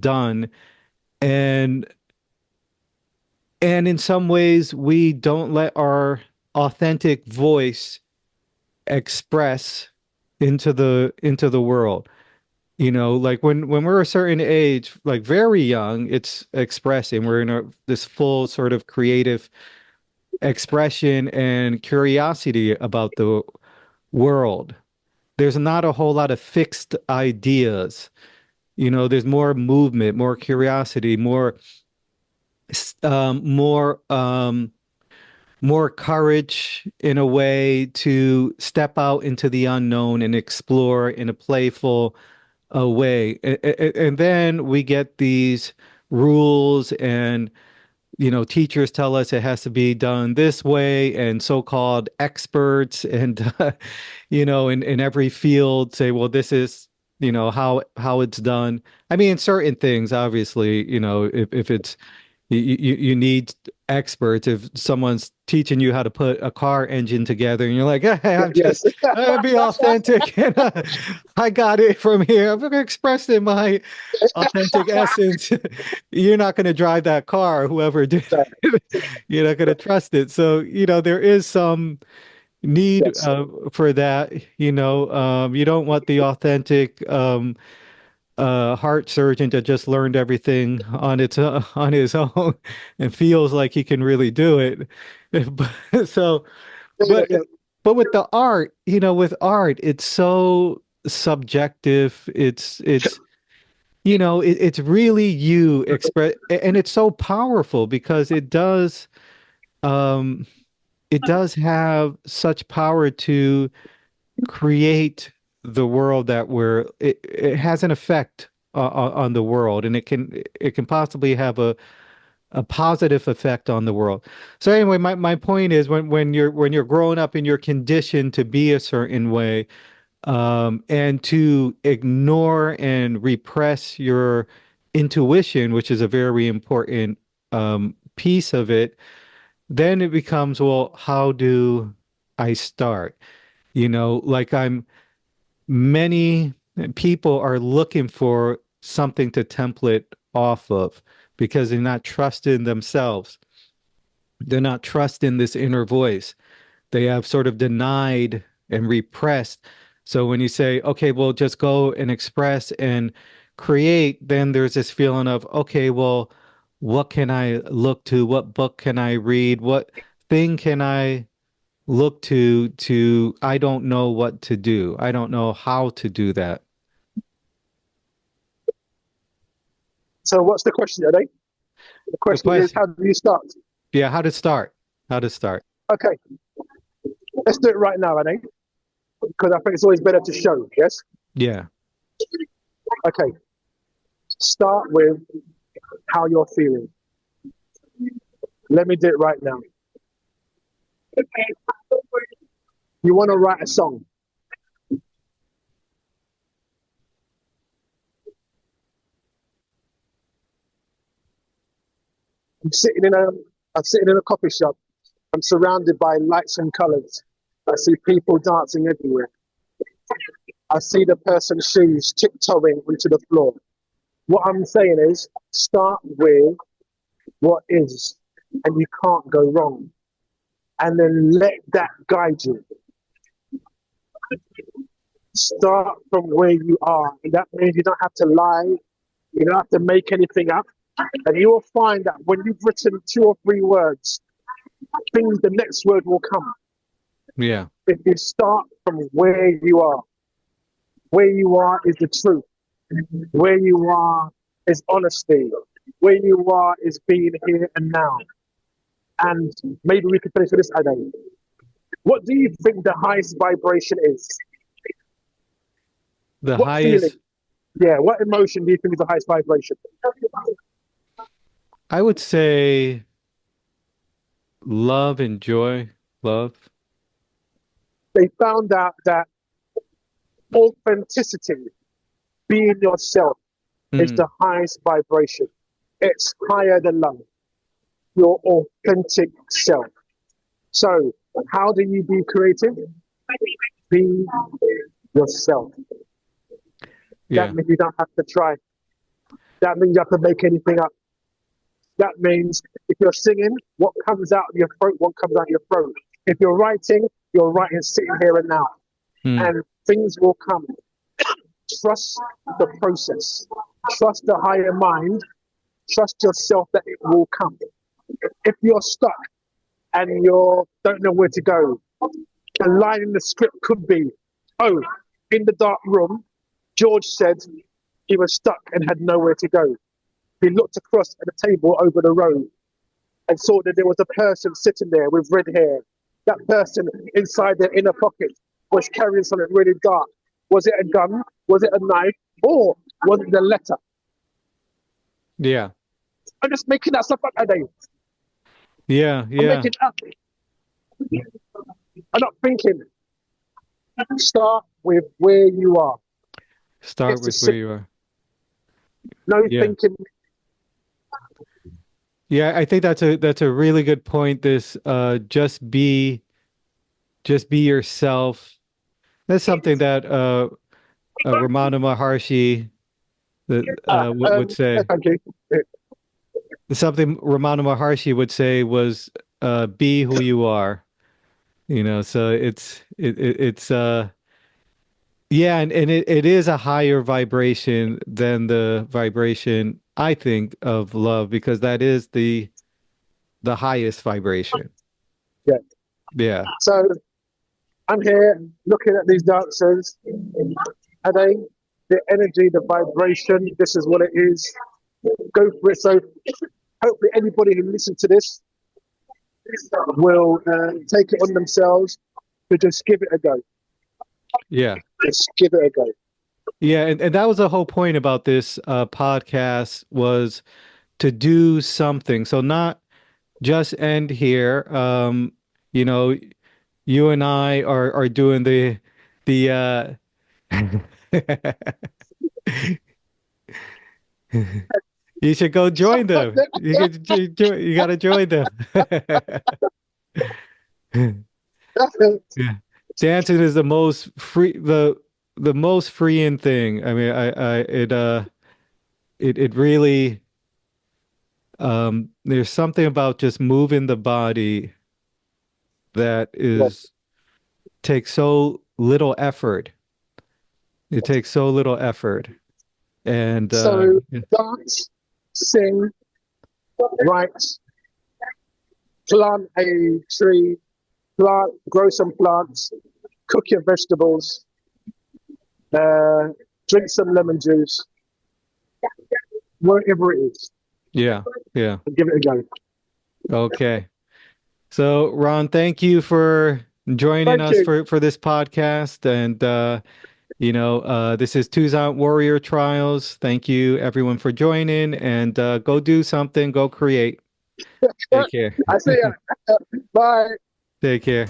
done. And in some ways we don't let our authentic voice express into the world. Like when we're a certain age, like very young, it's expressing. We're in this full sort of creative expression and curiosity about the world. There's not a whole lot of fixed ideas. There's more movement, more curiosity, more more courage in a way to step out into the unknown and explore in a playful way. And then we get these rules, and teachers tell us it has to be done this way, and so-called experts and in every field say, well, this is how it's done. I mean, certain things, obviously, if it's you need experts. If someone's teaching you how to put a car engine together and you're like, hey, Yes. I'm gonna be authentic and I got it from here, I'm gonna express it in my authentic essence. You're not going to drive that car, whoever did it. You're not going to trust it. So, there is some need Yes. for that. You don't want the authentic heart surgeon that just learned everything on his own and feels like he can really do it. So, Yeah, but yeah, but with the art, with art, it's so subjective. It's it's really you express, and it's so powerful because um, it does have such power to create the world that it has an effect on the world, and it can possibly have a positive effect on the world. So anyway, my point is when you're growing up and you're conditioned to be a certain way, and to ignore and repress your intuition, which is a very important piece of it, then it becomes, well, how do I start? Like many people are looking for something to template off of because they're not trusting themselves. They're not trusting this inner voice. They have sort of denied and repressed. So when you say, okay, well, just go and express and create, then there's this feeling of, okay, well, what can I look to? What book can I read? What thing can I look I don't know what to do. I don't know how to do that. so what's the question, Ade? The The question is, question, how do you start? Yeah, how to start. How to start. Okay, let's do it right now, Ade, because I think it's always better to show. Yes. Yeah. Okay. Start with how you're feeling. Let me do it right now. You want to write a song. I'm sitting in a I'm sitting in a coffee shop. I'm surrounded by lights and colours. I see people dancing everywhere. I see the person's shoes tiptoeing onto the floor. What I'm saying is start with what is, and you can't go wrong. And then let that guide you. Start from where you are. And that means you don't have to lie, you don't have to make anything up. And you will find that when you've written 2 or 3 words, the next word will come. Yeah. If you start from where you are is the truth. Where you are is honesty. Where you are is being here and now. And maybe we could finish with this, Ade. What do you think the highest vibration is? The What feeling? highest, Yeah, what emotion do you think is the highest vibration? I would say love and joy. Love. They found out that authenticity, being yourself, is Mm, the highest vibration. It's higher than love, your authentic self. So, how do you be creative? Be yourself. That yeah. means you don't have to try. That means you have to make anything up. That means if you're singing, what comes out of your throat, what comes out of your throat. If you're writing sitting here and now. Mm, And things will come. Trust the process. Trust the higher mind. Trust yourself that it will come. If you're stuck and you don't know where to go, the line in the script could be, oh, in the dark room, George said he was stuck and had nowhere to go. He looked across at the table over the road and saw that there was a person sitting there with red hair. That person inside their inner pocket was carrying something really dark. Was it a gun? Was it a knife? Or was it a letter? yeah. I'm just making that stuff up, Ade. Yeah. I'm Yeah. making it up. I'm not thinking. Start with where you are. Start It's with as where simple. you are. No Yeah. thinking. Yeah, I think that's a really good point. This just be yourself. That's something that Ramana Maharshi would say. Thank you. Something Ramana Maharshi would say was be who you are. So it's yeah, and it is a higher vibration than the vibration I think of love because that is the highest vibration. Yeah. Yeah. So I'm here looking at these dancers. Are they the energy, the vibration? This is what it is. Go for it. So hopefully anybody who listens to this will take it on themselves to just give it a go. Yeah. Just give it a go. Yeah, and that was the whole point about this podcast was to do something. So not just end here. You know, you and I are doing the you should go join them. You gotta join them. Yeah. Dancing is the most free the most freeing thing. I mean, I it really there's something about just moving the body that Yeah. is takes so little effort. It takes so little effort. And So dance, sing, write, plant a tree, grow some plants, cook your vegetables, uh, drink some lemon juice, wherever it is, yeah, yeah. and give it a go. Okay. So, Ron, thank you for joining Thank us you. for this podcast. And, this is Toussaint Warrior Trials. Thank you, everyone, for joining. And go do something, go create. Take care. I see ya. Bye. Take care.